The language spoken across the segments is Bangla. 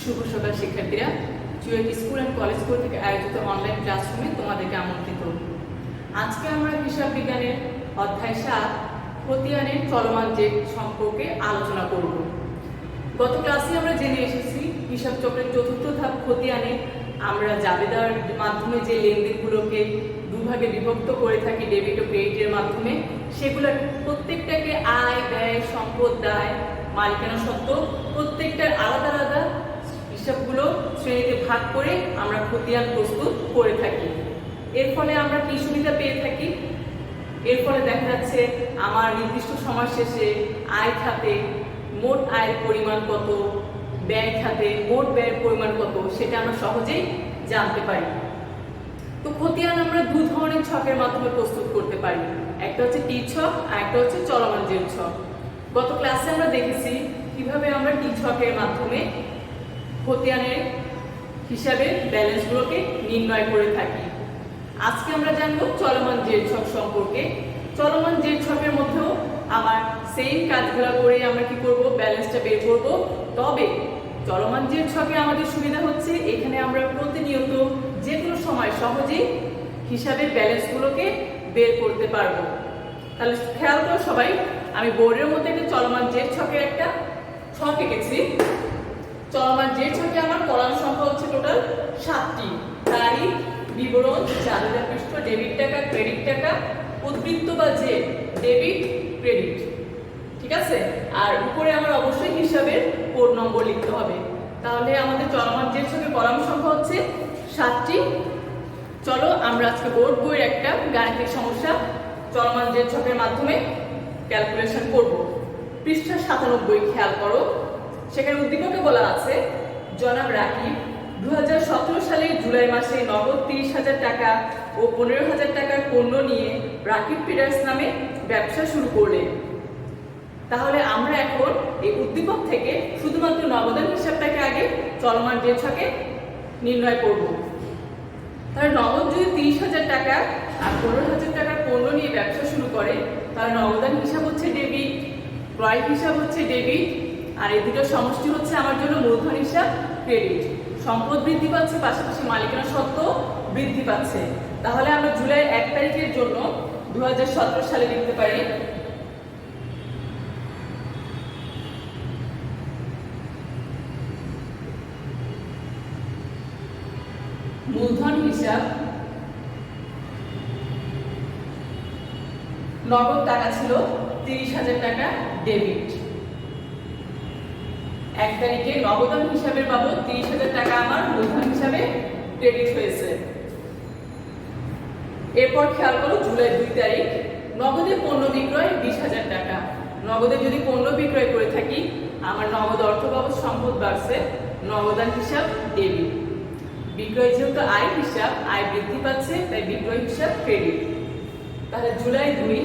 শুভ সকাল শিক্ষার্থীরা, চুয়েট স্কুল অ্যান্ড কলেজ কর্তৃক আয়োজিত অনলাইন ক্লাসরুমে তোমাদেরকে আমন্ত্রিত। আজকে আমরা হিসাব বিজ্ঞানের অধ্যায় 7 খতিয়ানের চলমান জেড সম্পর্কে আলোচনা করব। গত ক্লাসে আমরা জেনে এসেছি হিসাব চক্রের চতুর্থ ধাপ খতিয়ানে আমরা জাবেদার মাধ্যমে যে লেনদেনগুলোকে দুভাগে বিভক্ত করে থাকি ডেবিট ও ক্রেডিটের মাধ্যমে, সেগুলো প্রত্যেকটাকে আয়, ব্যয়, সম্পদ, দায়, মালিকানা সত্ত্ব প্রত্যেকটার আলাদা আলাদা হিসাবগুলো শ্রেণীতে ভাগ করে আমরা খতিয়ান প্রস্তুত করে থাকি। এর ফলে আমরা কি সুবিধা পেয়ে থাকি? এর ফলে দেখা যাচ্ছে আমার নির্দিষ্ট সময় শেষে আয় খাতে মোট আয়ের পরিমাণ কত, ব্যয় খাতে মোট ব্যয়ের পরিমাণ কত, সেটা আমরা সহজেই জানতে পারি। তো খতিয়ান আমরা দু ধরনের ছকের মাধ্যমে প্রস্তুত করতে পারি, একটা হচ্ছে টি ছক আর একটা হচ্ছে চলমান জেড ছক। গত ক্লাসে আমরা দেখেছি কিভাবে আমরা টি ছকের মাধ্যমে খতিয়ানের হিসাবে ব্যালেন্সগুলোকে নির্ণয় করে থাকি। আজকে আমরা জানবো চলমান জেড ছক সম্পর্কে। চলমান জেড ছকের মধ্যেও আমার সেম কাজগুলো করে আমরা কি করব, ব্যালেন্সটা বের করব। তবে চলমান জেড ছকে আমাদের সুবিধা হচ্ছে এখানে আমরা প্রতিনিয়ত যে কোনো সময় সহজেই হিসাবের ব্যালেন্সগুলোকে বের করতে পারবো। তাহলে খেয়াল করো সবাই, আমি বোর্ডের মধ্যে একটা চলমান জেড ছকের একটা ছক এঁকেছি। চলমান জেড ছকে আমার কলাম সংখ্যা হচ্ছে টোটাল 7টি। তারিখ, বিবরণ, চাঁদা পৃষ্ঠ, ডেবিট টাকা, ক্রেডিট টাকা, উদ্বৃত্ত বা জেড, ডেবিট, ক্রেডিট, ঠিক আছে। আর উপরে আমার অবশ্যই হিসাবের কোড নম্বর লিখতে হবে। তাহলে আমাদের চলমান জেড ছকে কলাম সংখ্যা হচ্ছে 7টি। চলো আমরা আজকে বোর্ড বইয়ের একটা গাণিতিক সমস্যা চলমান জেড ছকের মাধ্যমে ক্যালকুলেশন করব। পৃষ্ঠা 97 খেয়াল করো, সেখানে উদ্দীপকে বলা আছে জনাব রাকিব 2017 সালের জুলাই মাসে নগদ 30,000 টাকা ও 15,000 টাকার পণ্য নিয়ে রাকিব ট্রেডার্স নামে ব্যবসা শুরু করলেন। তাহলে আমরা এখন এই উদ্দীপক থেকে শুধুমাত্র নগদান হিসাবটাকে আগে চলমান জেড ছকে নির্ণয় করব। তাহলে নগদ যদি 30,000 টাকা আর 15,000 টাকার পণ্য নিয়ে ব্যবসা শুরু করে, তাহলে নগদান হিসাব হচ্ছে ডেবিট, ক্রয় হিসাব হচ্ছে ডেবিট, আর এই দুটো সমষ্টি হচ্ছে আমার জন্য মূলধন হিসাব ক্রেডিট। সম্পদ বৃদ্ধি পাচ্ছে, পাশাপাশি মালিকানা সত্ত্ব বৃদ্ধি পাচ্ছে। তাহলে আমরা জুলাই 1 তারিখের জন্য 2017 সালে লিখতে পারি মূলধন হিসাব নগদ টাকা ছিল 30,000 টাকা ডেবিট। 1 তারিখে নগদান হিসাবের বাবদ 30,000 টাকা আমার মূলধন হিসাবে ক্রেডিট হয়েছে। এরপর খেয়াল করো জুলাই 2 তারিখ নগদে পণ্য বিক্রয় 20,000 টাকা। নগদে যদি পণ্য বিক্রয় করে থাকি, আমার নগদ অর্থ বাবদ সম্পদ বাড়ছে, নগদান হিসাব ডেবিট। বিক্রয় যেহেতু আয় হিসাব, আয় বৃদ্ধি পাচ্ছে, তাই বিক্রয় হিসাব ক্রেডিট। তাহলে জুলাই 2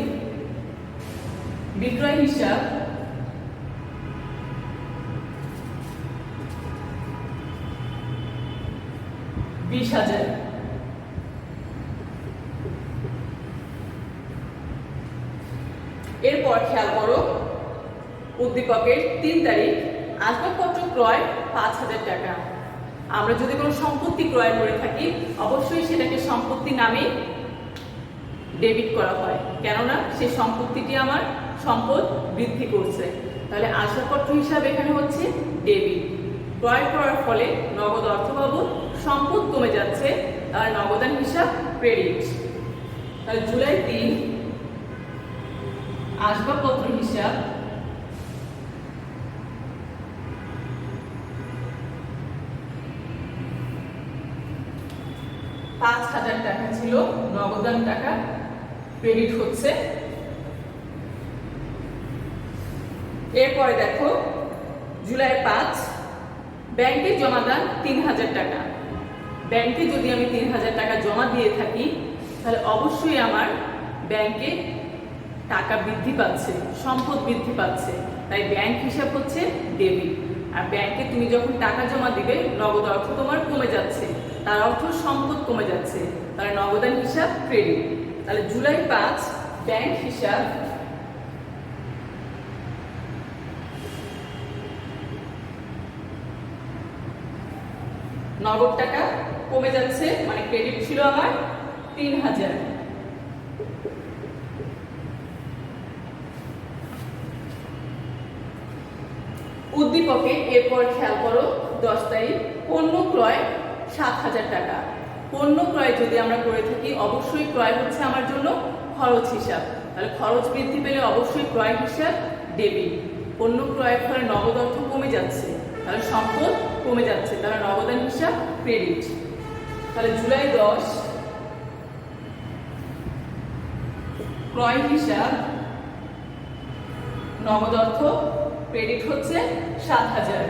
বিক্রয় হিসাব $20,000। এরপর খেয়াল করো উদ্দীপকের 3 তারিখ আসবাবপত্র ক্রয় 5,000 টাকা। আমরা যদি কোনো সম্পত্তি ক্রয় করে থাকি, অবশ্যই সেটাকে সম্পত্তি নামে ডেবিট করা হয়, কেননা সেই সম্পত্তিটি আমার সম্পদ বৃদ্ধি করছে। তাহলে আসবাবপত্র হিসাব এখানে হচ্ছে ডেবিট। ক্রয় করার ফলে নগদ অর্থ বাবদ সম্পদ কমে যাচ্ছে, তাহলে নগদান হিসাব ক্রেডিট। তাহলে জুলাই 3 আসবাবপত্র হিসাব $5,000 টাকা ছিল, নগদান টাকা ক্রেডিট হচ্ছে। এরপরে দেখো জুলাই 5 ব্যাংকে জমাদান 3,000 টাকা। ব্যাংকে যদি আমি 3,000 টাকা জমা দিয়ে থাকি, তাহলে অবশ্যই আমার ব্যাংকে টাকা বৃদ্ধি পাচ্ছে, সম্পদ বৃদ্ধি পাচ্ছে, তাই ব্যাংক হিসাব হচ্ছে ডেবিট। আর ব্যাংকে তুমি যখন টাকা জমা দিবে, নগদ অর্থ তোমার কমে যাচ্ছে, তার অর্থ সম্পদ কমে যাচ্ছে, তাহলে নগদান হিসাব ক্রেডিট। তাহলে জুলাই 5 ব্যাংক হিসাব নগদ টাকা কমে যাচ্ছে, মানে ক্রেডিট ছিল আমার 3000। উদ্দীপকে এরপর খেয়াল করো 10 তারিখ, পণ্য ক্রয় 7000 টাকা। পণ্য ক্রয় যদি আমরা করে থাকি, অবশ্যই ক্রয় হচ্ছে আমার জন্য খরচ হিসাব, তাহলে খরচ বৃদ্ধি পেলে অবশ্যই ক্রয় হিসাব ডেবিট। পণ্য ক্রয়ের ফলে নগদ অর্থ কমে যাচ্ছে, তাহলে সম্পদ কমে যাচ্ছে, তাহলে নগদান হিসাব ক্রেডিট। তাহলে জুলাই 10 ক্রয় হিসাব নগদ অর্থ ক্রেডিট হচ্ছে 7000।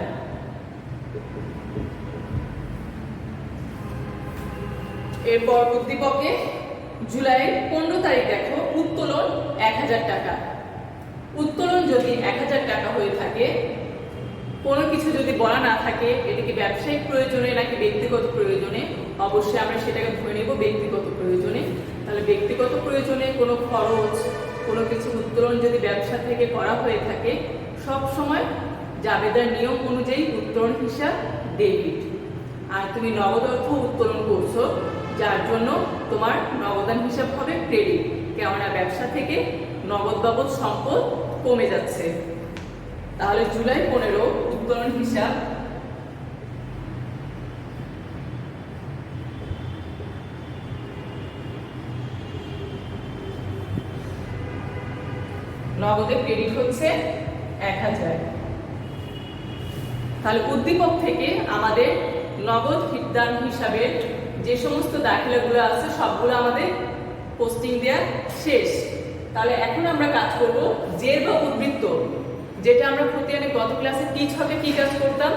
এরপর উদ্দীপকে জুলাই 15 তারিখ দেখো, উত্তোলন 1000 টাকা। উত্তোলন যদি 1000 টাকা হয়ে থাকে, কোনো কিছু যদি বলা না থাকে এটিকে ব্যবসায়িক প্রয়োজনে নাকি ব্যক্তিগত প্রয়োজনে, অবশ্যই আমরা সেটাকে ধরে নেব ব্যক্তিগত প্রয়োজনে। তাহলে ব্যক্তিগত প্রয়োজনে কোনো খরচ, কোনো কিছু উত্তোলন যদি ব্যবসা থেকে করা হয়ে থাকে, সব সময় জাবেদার নিয়ম অনুযায়ী উত্তোলন হিসাব ডেবিট। আর তুমি নগদ অর্থ উত্তোলন করছো, যার জন্য তোমার নগদান হিসাব হবে ক্রেডিট, কেননা ব্যবসা থেকে নগদ বাবদ সম্পদ কমে যাচ্ছে। তাহলে জুলাই 15 উত্তোলন হিসাব নগদে ক্রেডিট হচ্ছে 1000। তাহলে উদ্দীপক থেকে আমাদের নগদ হিতদান হিসাবে যে সমস্ত দাখিলাগুলো আছে সবগুলো আমাদের পোস্টিং দেওয়া শেষ। তাহলে এখন আমরা কাজ করব জের বা উদ্বৃত্ত, যেটা আমরা প্রতিদিনে গত ক্লাসে টিচ হবে কি কাজ করতাম,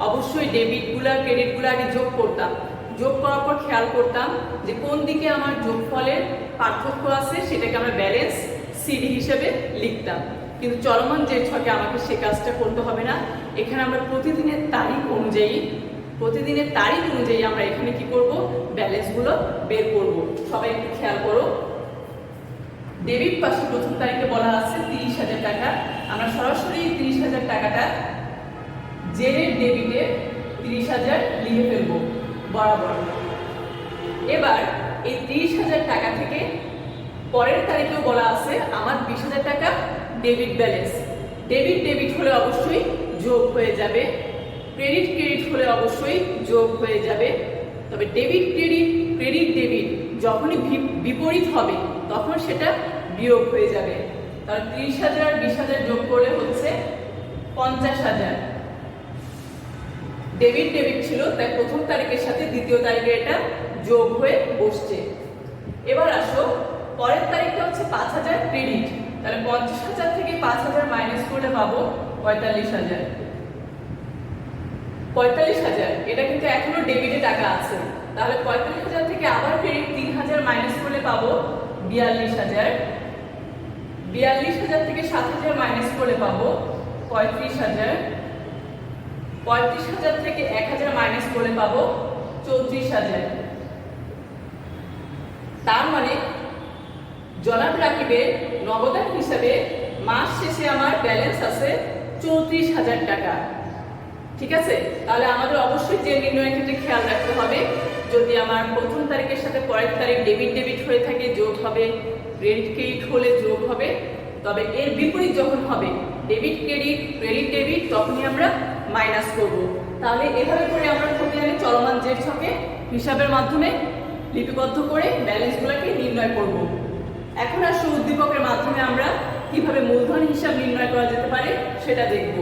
অবশ্যই ডেবিটগুলো ক্রেডিটগুলো আগে যোগ করতাম। যোগ করার পর খেয়াল করতাম যে কোন দিকে আমার যোগফলের পার্থক্য আছে, সেটাকে আমরা ব্যালেন্স সিডি হিসেবে লিখতাম। কিন্তু চলমান যে ছকে আমাকে সে কাজটা করতে হবে না। এখানে আমরা প্রতিদিনের তারিখ অনুযায়ী আমরা এখানে কি করব, ব্যালেন্সগুলো বের করব। সবাই একটু খেয়াল করো, ডেবিট পাশে প্রথম তারিখে বলা আছে 30,000 টাকা। আমরা সরাসরি 30,000 টাকাটা জেরের ডেবিটে 30,000 লিখে ফেলবো বরাবর। এবার এই 30,000 টাকা থেকে পরের তারিখেও বলা আছে আমার 20,000 টাকা ডেবিট ব্যালেন্স। ডেবিট হলে অবশ্যই যোগ হয়ে যাবে, ক্রেডিট হলে অবশ্যই যোগ হয়ে যাবে। তবে ডেবিট ক্রেডিট যখনই বিপরীত হবে তখন সেটা বিয়োগ হয়ে যাবে। তাহলে 30,000 20,000 যোগ করলে হচ্ছে 50,000। ডেবিট ছিল, তাই প্রথম তারিখের সাথে দ্বিতীয় তারিখে এটা যোগ হয়ে বসছে। এবার আসো পরের তারিখটা হচ্ছে 5,000 ক্রেডিট। তাহলে 50,000 থেকে 5,000 মাইনাস করলে পাবো 45,000। 45,000 এটা কিন্তু এখনো ডেবিটে টাকা আছে। তাহলে 45,000 থেকে আবার ক্রেডিট 3,000 মাইনাস করলে পাবো 42,000। 42,000 থেকে 7,000 মাইনাস করলে পাবো 35,000। 35,000 থেকে 1,000 মাইনাস করলে পাবো 34,000। তার মানে জনাব রাকিবের নগদান হিসাবে মাস শেষে আমার ব্যালেন্স আছে 34,000 টাকা। ঠিক আছে, তাহলে আমাদের অবশ্যই যে নির্ণয়ের ক্ষেত্রে খেয়াল রাখতে হবে, যদি আমার প্রথম তারিখের সাথে পরের তারিখ ডেবিট হয়ে থাকে যোগ হবে, ক্রেডিট হলে যোগ হবে। তবে এর বিপরীত যখন হবে ডেবিট ক্রেডিট তখনই আমরা মাইনাস করব। তাহলে এভাবে করে আমরা প্রতিদিনে চলমান জের ছকে হিসাবের মাধ্যমে লিপিবদ্ধ করে ব্যালেন্সগুলোকে নির্ণয় করব। এখন আসলে উদ্দীপকের মাধ্যমে আমরা কিভাবে মূলধন হিসাব নির্ণয় করা যেতে পারে সেটা দেখব।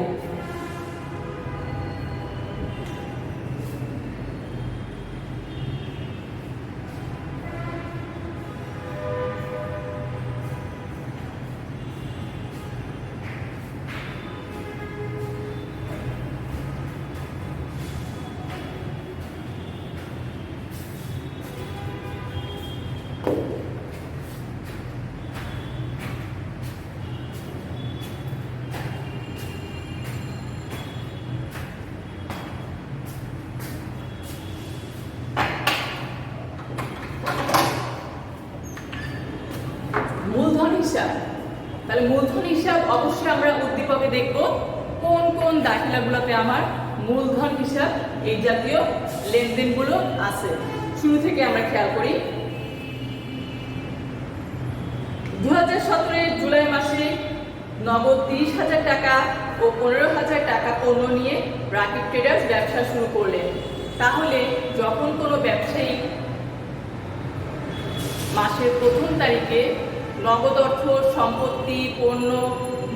তাহলে মূলধন হিসাব অবশ্যই আমরা উদ্দীপকে দেখব কোন কোন দাখিলাগুলোতে আমার মূলধন হিসাব এই জাতীয় লেনদেনগুলো আছে। শুরু থেকে আমরা খেয়াল করি। 2017 জুলাই মাসে নগদ 30,000 টাকা ও 15,000 টাকা পণ্য নিয়ে রাকিব ট্রেডার্স ব্যবসা শুরু করলেন। তাহলে যখন কোনো ব্যবসায়ী মাসের প্রথম তারিখে নগদ অর্থ, সম্পত্তি, পণ্য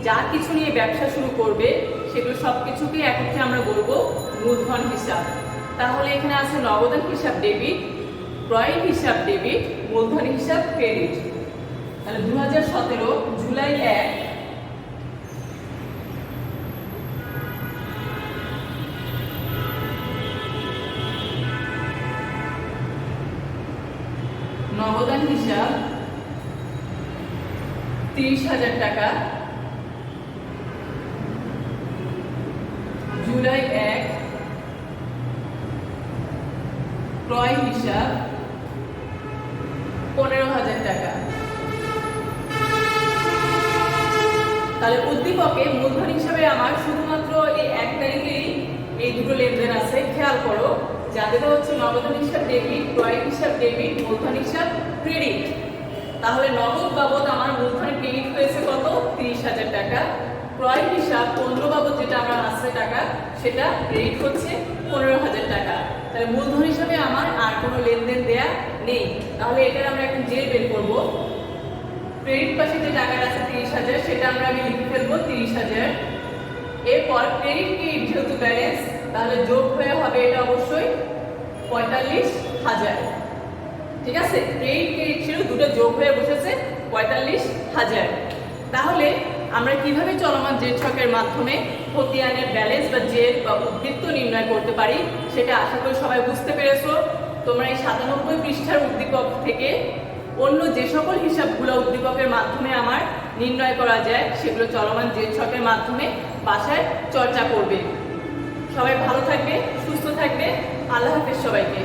যা কিছু নিয়ে ব্যবসা শুরু করবে সেগুলো সব কিছুকে একত্রে আমরা বলবো মূলধন হিসাব। তাহলে এখানে আছে নগদান হিসাব ডেবিট, ক্রয় হিসাব ডেবিট, মূলধন হিসাব ক্রেডিট। তাহলে 2017 জুলাই 1 নগদান হিসাব 30,000 টাকা। জুলাই 1 ক্রয় হিসাব 15,000 টাকা। তাহলে উদ্দীপকে মূলধন হিসাবে আমার শুধুমাত্র এই 1 তারিখেই এই দুটো লেনদেন আছে। খেয়াল করো, যাদের হচ্ছে নগদান হিসাব ডেবিট, ক্রয় হিসাব ডেবিট, মূলধন হিসাব ক্রেডিট। তাহলে নগদ বাবদ আমার মূলধন ক্রেডিট হয়েছে কত? 30,000 টাকা। ক্রয় হিসাব পণ্য বাবদ যেটা আমার আছে টাকা, সেটা ক্রেডিট হচ্ছে 15,000 টাকা। তাহলে মূলধন হিসাবে আমার আর কোনো লেনদেন দেয়া নেই। তাহলে এটার আমরা এখন জেল বের করব। ক্রেডিট পাশে যে টাকাটা আছে 30,000, সেটা আমরা আগে লিখে ফেলবো 30,000। এরপর ক্রেডিট যেহেতু ব্যালেন্স, তাহলে যোগ হয়ে হবে এটা অবশ্যই 45,000। ঠিক আছে, ক্রেডিট ছিল, দুটো যোগ হয়ে বসেছে 45,000। তাহলে আমরা কিভাবে চলমান জেড ছকের মাধ্যমে খতিয়ানের ব্যালেন্স বা জেড বা উদ্বৃত্ত নির্ণয় করতে পারি সেটা আশা করি সবাই বুঝতে পেরেছো। তোমরা এই 97 পৃষ্ঠার উদ্দীপক থেকে অন্য যে সকল হিসাবগুলো উদ্দীপকের মাধ্যমে আমার নির্ণয় করা যায় সেগুলো চলমান জেড ছকের মাধ্যমে বাসায় চর্চা করবে। সবাই ভালো থাকবে, সুস্থ থাকবে। আল্লাহ হাফেজ সবাইকে।